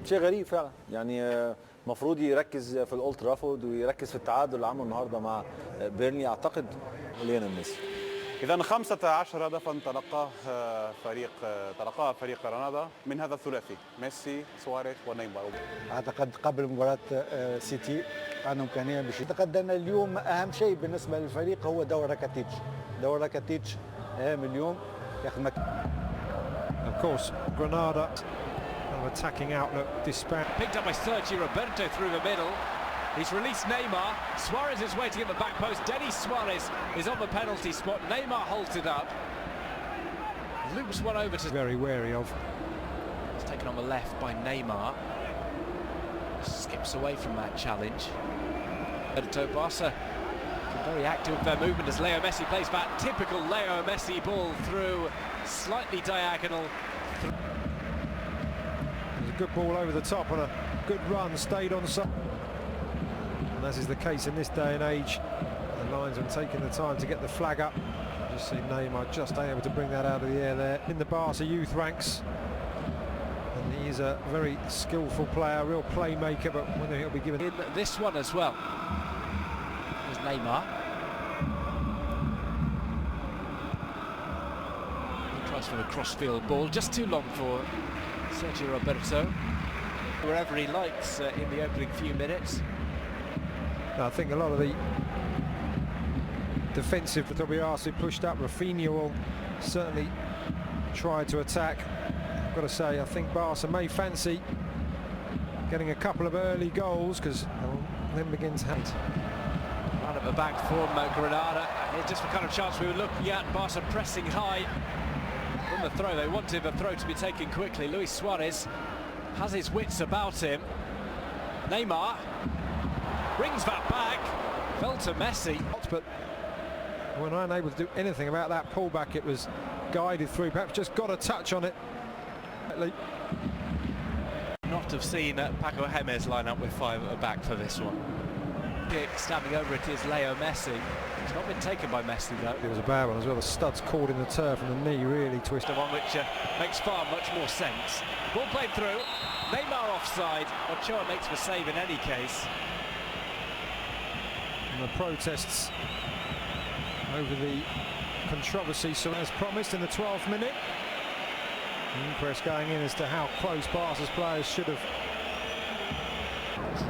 شيء غريب فعلا، يعني المفروض يركز في الأولد ترافورد ويركز في التعادل اللي عمله النهارده مع بيرني اعتقد ليونيل ميسي. إذا 15 هدفا تلقاها فريق غرناطة من هذا الثلاثي ميسي سواريز ونيمار. اعتقد قبل مباراة سيتي عندهم إمكانية باش اعتقد ان اليوم اهم شيء بالنسبة للفريق هو دور راكاتيتش. دور راكاتيتش اهم اليوم ياخذ Of course, Granada attacking outlook disparate. Picked up by Sergio Roberto through the middle. He's released Neymar. Suarez is waiting at the back post. Denis Suarez is on the penalty spot. Neymar holds it up. Loops one over to... Very wary of. It's taken on the left by Neymar. Skips away from that challenge. Barca very active with their movement as Leo Messi plays back. Typical Leo Messi ball through, slightly diagonal. There's a good ball over the top and a good run, stayed on side. And as is the case in this day and age, the linesman taking the time to get the flag up. Just see Neymar just able to bring that out of the air there. In the Barca youth ranks. And he is a very skillful player, a real playmaker, but whether he'll be given... In this one as well. There's Neymar. He tries for a cross-field ball, just too long for Sergio Roberto. Wherever he likes in the opening few minutes. I think a lot of the defensive that will be asked to be pushed up. Rafinha will certainly try to attack. I've got to say, I think Barca may fancy getting a couple of early goals because they'll then begin to hand. Right at the back from Granada. It's just the kind of chance we were looking at. Barca pressing high from the throw. They wanted the throw to be taken quickly. Luis Suarez has his wits about him. Neymar brings that back. Fell to Messi. But when unable to do anything about that pullback, it was guided through. Perhaps just got a touch on it. Not have seen Paco James line up with five at the back for this one. Standing over it is Leo Messi. It's not been taken by Messi though. It was a bad one as well. The stud's caught in the turf and the knee really twisted. One which makes far much more sense. Ball played through. Neymar offside. Ochoa makes the save in any case. And the protests over the controversy, so as promised in the 12th minute. The inquest going in as to how close Barca's players should have.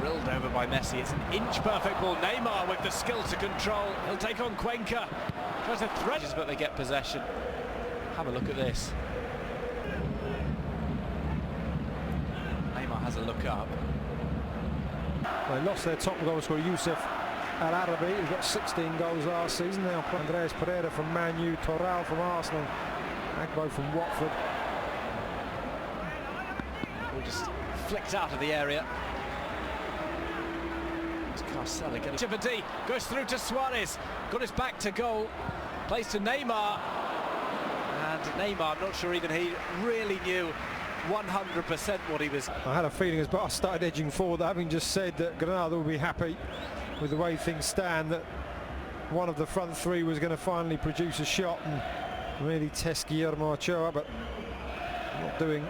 Drilled over by Messi. It's an inch perfect ball. Neymar with the skill to control. He'll take on Cuenca. Tries to thread, but they get possession. Have a look at this. Neymar has a look up. They lost their top goal scorer Youssef Al-Arabi, who got 16 goals last season. Now Andreas Pereira from Man U, Toral from Arsenal, Agbo from Watford. All just flicked out of the area. Carcella getting Chipperdy goes through to Suarez, got his back to goal, plays to Neymar, and Neymar, I'm not sure even he really knew 100% what he was. I had a feeling as Barca started edging forward, having just said that Granada will be happy with the way things stand, that one of the front three was going to finally produce a shot and really test Guillermo Ochoa, but not doing.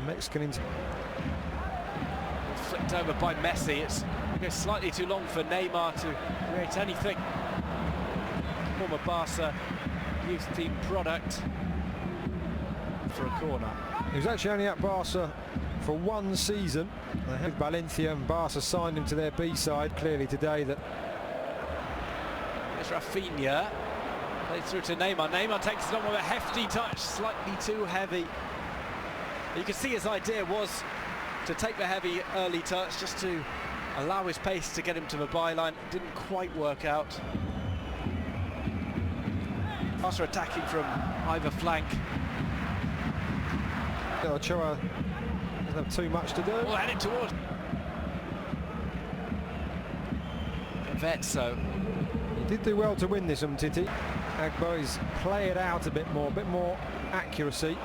Mexican into. It's flicked over by Messi. It's slightly too long for Neymar to create anything. Former Barca youth team product for a corner. He was actually only at Barca for one season. They had Valencia and Barca signed him to their B side. Clearly today that. There's Rafinha. Played through to Neymar. Neymar takes it on with a hefty touch, slightly too heavy. You can see his idea was to take the heavy early touch just to allow his pace to get him to the byline. It didn't quite work out. Barca attacking from either flank. Ochoa doesn't have too much to do. We'll head it towards Vetso. He did do well to win this, Titi. Agbo's play it out a bit more accuracy.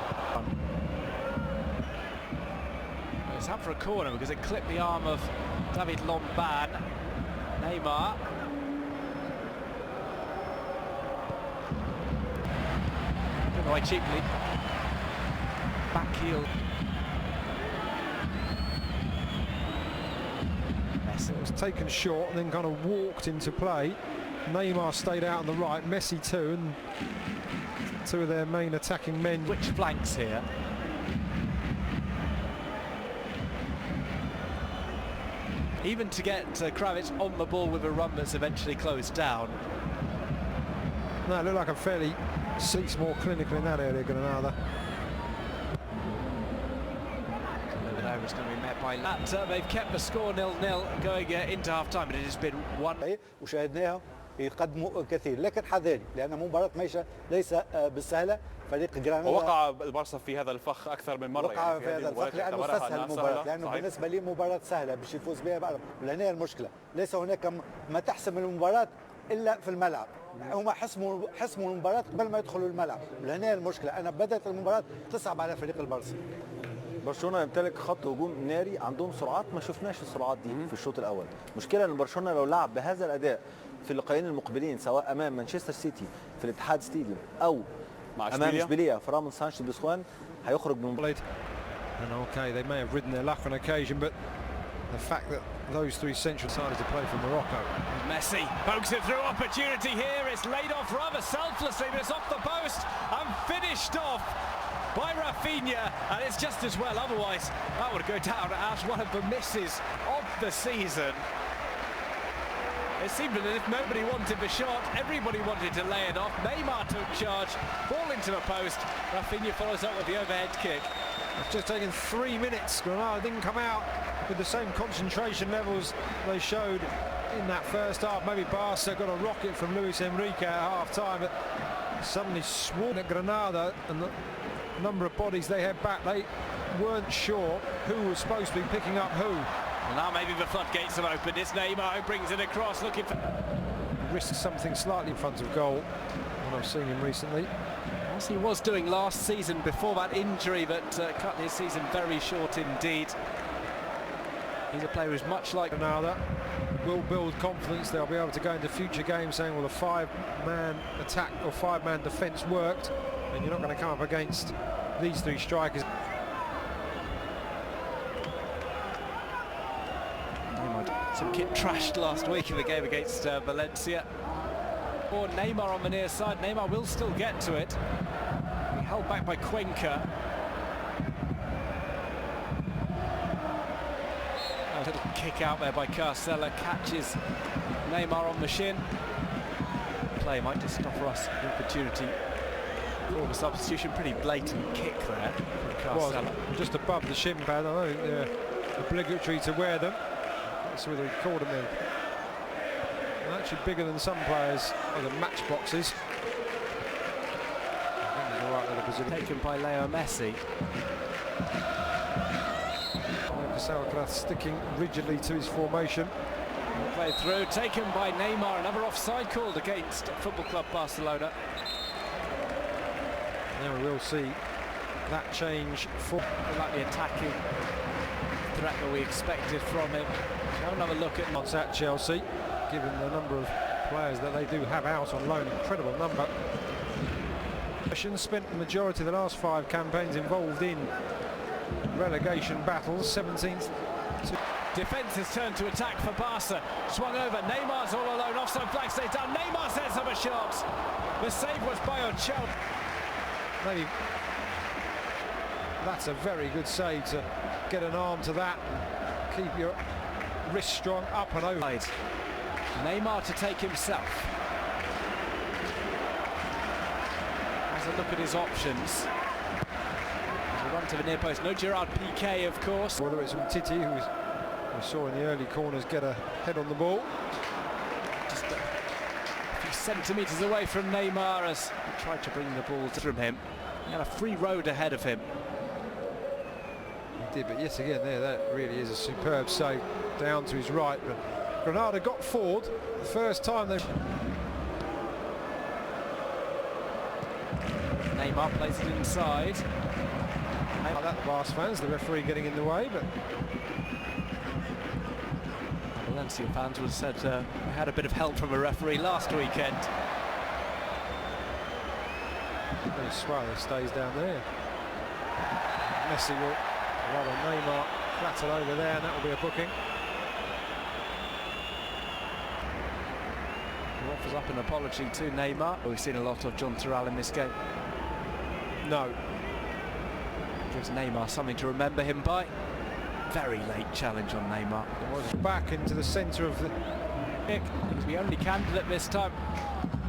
It's out for a corner because it clipped the arm of David Lomban. Neymar. Given away cheaply. Back heel. taken short and then kind of walked into play. Neymar stayed out on the right, Messi too, and two of their main attacking men. Which flanks here? Even to get Kravitz on the ball with a run that's eventually closed down. No, it looked like a fairly seats more clinical in that area, Granada. It's going to be met by that. They've kept the score 0-0 going into half time, but it has been one. وشاهدناها يقدموا كثير لكن حذاري لان مباراه ميشا ليس بالسهله. فريق غرانادا ووقع البارسا في هذا الفخ اكثر من مره. وقع في هذا الفخ لانه استسهل المباراه، لانه بالنسبه لي مباراه سهله باش يفوز بها بعرف. ولهنا المشكله ليس هناك ما تحسم المباراه الا في الملعب. هما حسموا المباراه قبل ما يدخلوا الملعب. ولهنا المشكله انا بدات المباراه تصعب على فريق البارسا. برشلونه يمتلك خط هجوم ناري، عندهم سرعات ما شفناش السرعات دي في الشوط الاول. مشكله ان برشلونه لو لعب بهذا الاداء في اللقاءين المقبلين سواء امام مانشستر سيتي في الاتحاد ستاديوم او امام اشبيليه في رامون سانشيز بيسخوان هيخرج من. And okay, they may have ridden their luck on occasion, but the fact that those three central decided to play for Morocco. Messi pokes it through, opportunity here. It's laid off rather selflessly, but it's off the post and finished off by Rafinha, and it's just as well. Otherwise, that would go down as one of the misses of the season. It seemed as if nobody wanted the shot, everybody wanted to lay it off. Neymar took charge, ball into the post. Rafinha follows up with the overhead kick. It's just taken 3 minutes. Granada didn't come out with the same concentration levels they showed in that first half. Maybe Barca got a rocket from Luis Enrique at half-time, but suddenly swarmed at Granada, and the number of bodies they had back, they weren't sure who was supposed to be picking up who. Well, now maybe the floodgates have opened. It's Neymar who brings it across, looking for... Risks something slightly in front of goal when I've seen him recently. As he was doing last season before that injury that cut his season very short indeed. He's a player who's much like Granada. Will build confidence. They'll be able to go into future games saying, well, the five-man attack or five-man defence worked, and you're not going to come up against these three strikers. Some kit trashed last week in the game against Valencia. Or Neymar on the near side. Neymar will still get to it. He held back by Cuenca. A little kick out there by Carcella, catches Neymar on the shin. Play might just offer us the opportunity for the substitution. Pretty blatant kick there from Carcella. Well, just above the shin pad. I don't think they're obligatory to wear them. So whether he called them in. They're actually bigger than some players of the match boxes. Taken by Leo Messi. Alcaraz sticking rigidly to his formation. Played through, taken by Neymar. Another offside called against Football Club Barcelona. Now we will see that change for like the attacking threat that we expected from him. Have another look at what's at Chelsea, given the number of players that they do have out on loan, incredible number. Spent the majority of the last 5 campaigns involved in relegation battles. 17th. Defence has turned to attack for Barca. Swung over. Neymar's all alone. Offside flag stays down. Neymar sets up a shot. The save was by Ochoa. Maybe that's a very good save to get an arm to that. Keep your wrist strong, up and over. Neymar to take himself. Has a look at his options. A run to the near post. No Gerard Piqué, of course. Whether it's Titi, who we saw in the early corners get a head on the ball. Just a few centimetres away from Neymar as he tried to bring the ball from him. He had a free road ahead of him. He did, but yet again there, that really is a superb save down to his right. But Granada got forward the first time they... Neymar plays it inside. Like that, Barca fans, the referee getting in the way, but... Valencia fans would have said we had a bit of help from a referee last weekend. Suarez stays down there. Messi will, rather Neymar flattered over there, and that will be a booking. offers up an apology to Neymar. We've seen a lot of John Terrell in this game. No. Gives Neymar something to remember him by. Very late challenge on Neymar. It was back into the centre of the kick. He's the only candidate this time.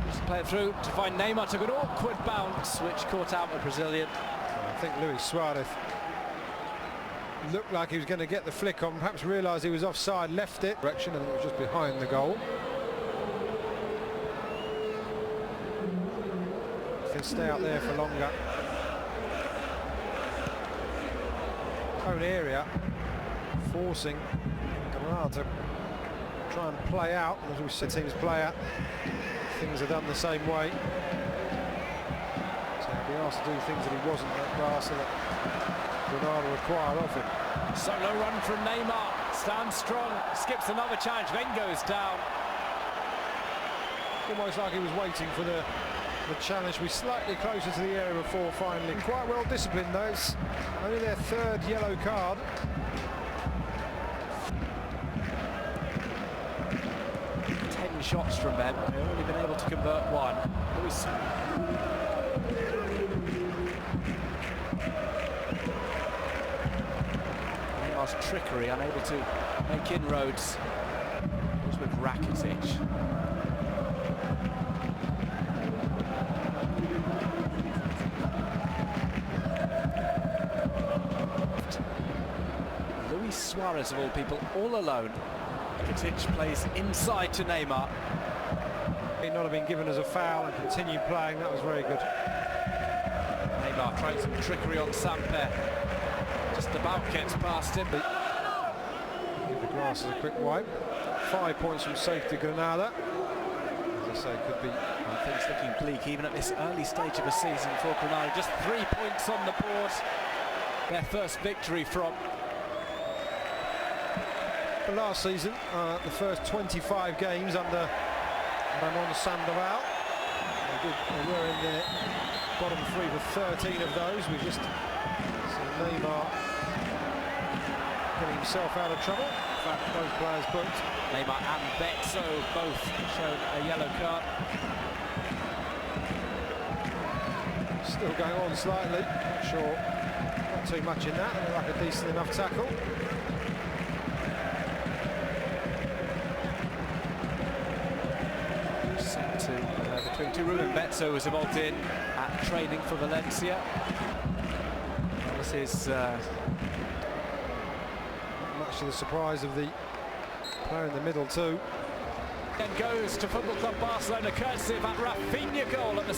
Just play it through to find Neymar. Took an awkward bounce, which caught out the Brazilian. I think Luis Suarez looked like he was going to get the flick on, perhaps realised he was offside, left it direction, and it was just behind the goal. Can stay out there for longer. Own area, forcing Granada to try and play out, as we said teams play out. Things are done the same way. So he'll be asked to do things that he wasn't at Barca that Granada require of him. Solo run from Neymar, stands strong, skips another challenge, then goes down. Almost like he was waiting for the challenge to be slightly closer to the area before finally. Quite well disciplined though, it's only their third yellow card. 10 shots from them, they've only been able to convert one. Neymar's trickery, unable to make inroads. Was with Rakitic. Luis Suarez, of all people, all alone. Rakitic plays inside to Neymar. He not have been given as a foul and continue playing, that was very good. Neymar trying some trickery on Samper. Just about gets past him. Give the glasses a quick wipe. 5 points from safety Granada. As I say, could be. Things looking bleak even at this early stage of a season for Granada. Just 3 points on the board. Their first victory from last season, the first 25 games under Ramon Sandoval. They were in the bottom three for 13 of those. We've just seen Neymar getting himself out of trouble. In fact, both players booked. Neymar and Betso both shown a yellow card. Still going on slightly. Not sure. Not too much in that. Looked like a decent enough tackle. Between two. Ruben Betso was involved in at training for Valencia. This is much to the surprise of the player in the middle too. And goes to Football Club Barcelona courtesy of that Rafinha goal at the